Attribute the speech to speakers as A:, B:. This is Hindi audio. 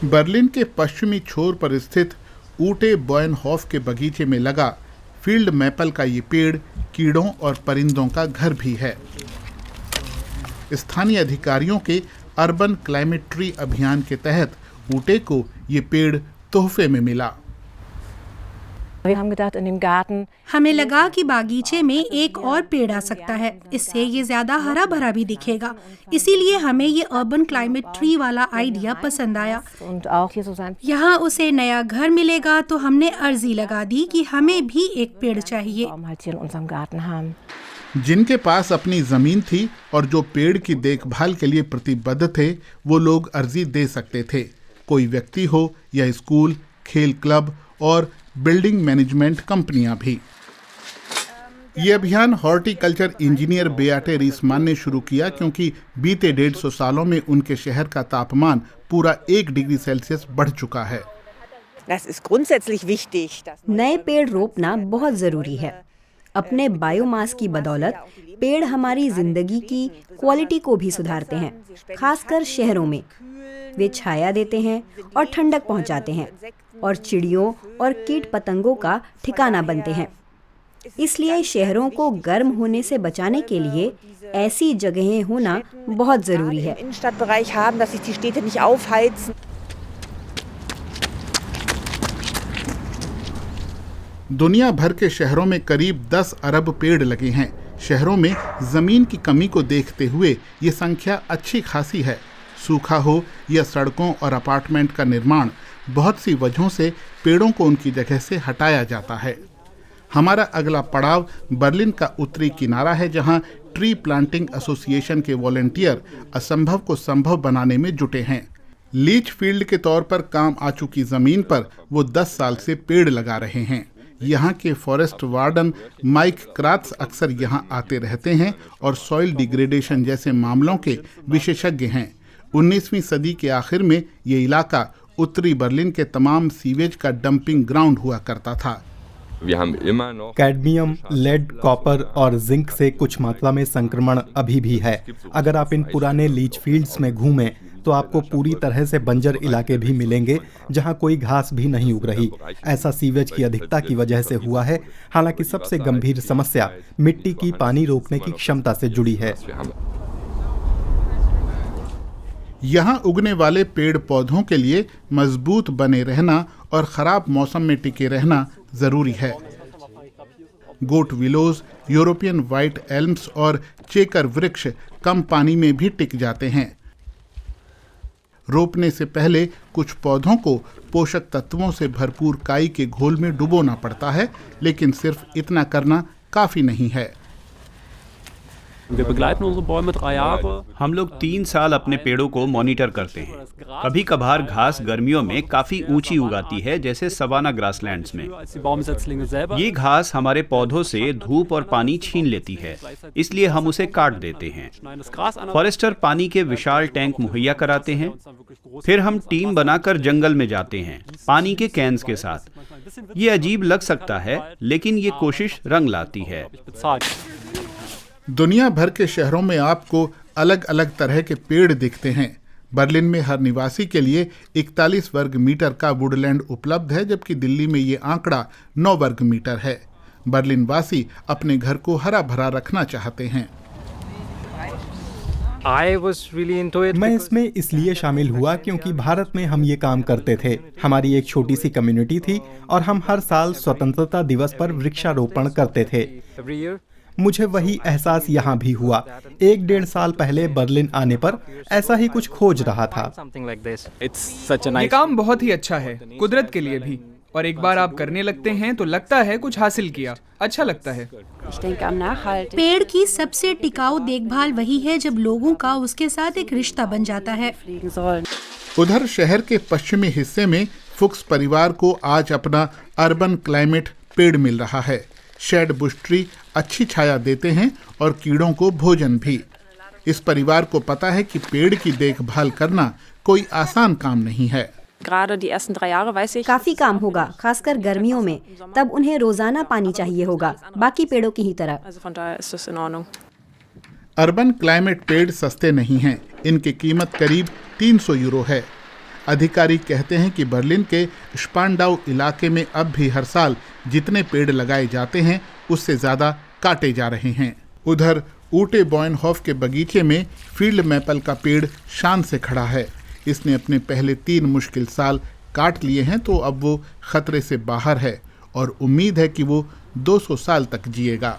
A: बर्लिन के पश्चिमी छोर पर स्थित ऊटे बॉयनहॉफ के बगीचे में लगा फील्ड मैपल का ये पेड़ कीड़ों और परिंदों का घर भी है। स्थानीय अधिकारियों के अर्बन क्लाइमेट ट्री अभियान के तहत ऊटे को ये पेड़ तोहफे में मिला।
B: हमें लगा कि बागीचे में एक और पेड़ आ सकता है, इससे ये ज्यादा हरा भरा भी दिखेगा। इसीलिए हमें ये अर्बन क्लाइमेट ट्री वाला आइडिया पसंद आया। यहाँ उसे नया घर मिलेगा तो हमने अर्जी लगा दी कि हमें भी एक पेड़ चाहिए।
A: जिनके पास अपनी जमीन थी और जो पेड़ की देखभाल के लिए प्रतिबद्ध थे, वो लोग अर्जी दे सकते थे। कोई व्यक्ति हो या स्कूल, खेल क्लब और बिल्डिंग मैनेजमेंट कंपनियां भी। ये अभियान हॉर्टिकल्चर इंजीनियर बेआटे रीसमान ने शुरू किया क्योंकि बीते 150 सालों में उनके शहर का तापमान पूरा 1 डिग्री सेल्सियस बढ़ चुका है।
C: नए पेड़ रोपना बहुत जरूरी है। अपने बायोमास की बदौलत पेड़ हमारी जिंदगी की क्वालिटी को भी सुधारते हैं, खासकर शहरों में। वे छाया देते हैं और ठंडक पहुंचाते हैं और चिड़ियों और कीट पतंगों का ठिकाना बनते हैं। इसलिए शहरों को गर्म होने से बचाने के लिए ऐसी जगहें होना बहुत जरूरी है।
A: दुनिया भर के शहरों में करीब 10 अरब पेड़ लगे हैं। शहरों में जमीन की कमी को देखते हुए ये संख्या अच्छी खासी है। सूखा हो या सड़कों और अपार्टमेंट का निर्माण, बहुत सी वजहों से पेड़ों को उनकी जगह से हटाया जाता है। हमारा अगला पड़ाव बर्लिन का उत्तरी किनारा है, जहां ट्री प्लांटिंग एसोसिएशन के वॉलंटियर असंभव को संभव बनाने में जुटे हैं। लीच फील्ड के तौर पर काम आ चुकी जमीन पर वो 10 साल से पेड़ लगा रहे हैं। यहाँ के फॉरेस्ट वार्डन माइक क्रात्स अक्सर यहाँ आते रहते हैं और सॉइल डिग्रेडेशन जैसे मामलों के विशेषज्ञ हैं। 19वीं सदी के आखिर में ये इलाका उत्तरी बर्लिन के तमाम सीवेज का डंपिंग ग्राउंड हुआ करता था।
D: कैडमियम, लेड, कॉपर और जिंक से कुछ मात्रा में संक्रमण अभी भी है। अगर आप इन पुराने लीच फील्ड्स में घूमें तो आपको पूरी तरह से बंजर इलाके भी मिलेंगे जहां कोई घास भी नहीं उग रही। ऐसा सीवेज की अधिकता की वजह से हुआ है। हालांकि सबसे गंभीर समस्या मिट्टी की पानी रोकने की क्षमता से जुड़ी है।
A: यहाँ उगने वाले पेड़ पौधों के लिए मजबूत बने रहना और खराब मौसम में टिके रहना जरूरी है। गोट विलोज, यूरोपियन व्हाइट एल्म्स और चेकर वृक्ष कम पानी में भी टिक जाते हैं। रोपने से पहले कुछ पौधों को पोषक तत्वों से भरपूर काई के घोल में डुबोना पड़ता है, लेकिन सिर्फ इतना करना काफी नहीं है।
E: हम लोग 3 साल अपने पेड़ों को मॉनिटर करते हैं। कभी कभार घास गर्मियों में काफी ऊंची उगाती है, जैसे सवाना ग्रासलैंड्स में। ये घास हमारे पौधों से धूप और पानी छीन लेती है, इसलिए हम उसे काट देते हैं। फॉरेस्टर पानी के विशाल टैंक मुहैया कराते हैं। फिर हम टीम बनाकर जंगल में जाते हैं पानी के कैन्स के साथ। ये अजीब लग सकता है, लेकिन ये कोशिश रंग लाती है।
A: दुनिया भर के शहरों में आपको अलग अलग तरह के पेड़ दिखते हैं। बर्लिन में हर निवासी के लिए 41 वर्ग मीटर का वुडलैंड उपलब्ध है, जबकि दिल्ली में ये आंकड़ा 9 वर्ग मीटर है। बर्लिन वासी अपने घर को हरा भरा रखना चाहते हैं।
D: मैं इसमें इसलिए शामिल हुआ क्योंकि भारत में हम ये काम करते थे। हमारी एक छोटी सी कम्युनिटी थी और हम हर साल स्वतंत्रता दिवस पर वृक्षारोपण करते थे। मुझे वही एहसास यहाँ भी हुआ। 1-1.5 साल पहले बर्लिन आने पर ऐसा ही कुछ खोज रहा था।
F: ये काम बहुत ही अच्छा है, कुदरत के लिए भी, और एक बार आप करने लगते हैं तो लगता है कुछ हासिल किया। अच्छा लगता है।
B: पेड़ की सबसे टिकाऊ देखभाल वही है जब लोगों का उसके साथ एक रिश्ता बन जाता है।
A: उधर शहर के पश्चिमी हिस्से में फुक्स परिवार को आज अपना अर्बन क्लाइमेट पेड़ मिल रहा है। शेड बुश ट्री अच्छी छाया देते हैं और कीड़ों को भोजन भी। इस परिवार को पता है कि पेड़ की देखभाल करना कोई आसान काम नहीं है।
C: काफी काम होगा, खासकर गर्मियों में। तब उन्हें रोजाना पानी चाहिए होगा, बाकी पेड़ों की ही तरह।
A: अर्बन क्लाइमेट पेड़ सस्ते नहीं हैं। इनकी कीमत करीब 300 यूरो है। अधिकारी कहते हैं कि बर्लिन के स्पांडाउ इलाके में अब भी हर साल जितने पेड़ लगाए जाते हैं उससे ज़्यादा काटे जा रहे हैं। उधर ऊटे बॉयनहॉफ के बगीचे में फील्ड मैपल का पेड़ शान से खड़ा है। इसने अपने पहले 3 मुश्किल साल काट लिए हैं, तो अब वो खतरे से बाहर है और उम्मीद है कि वो 200 साल तक जिएगा।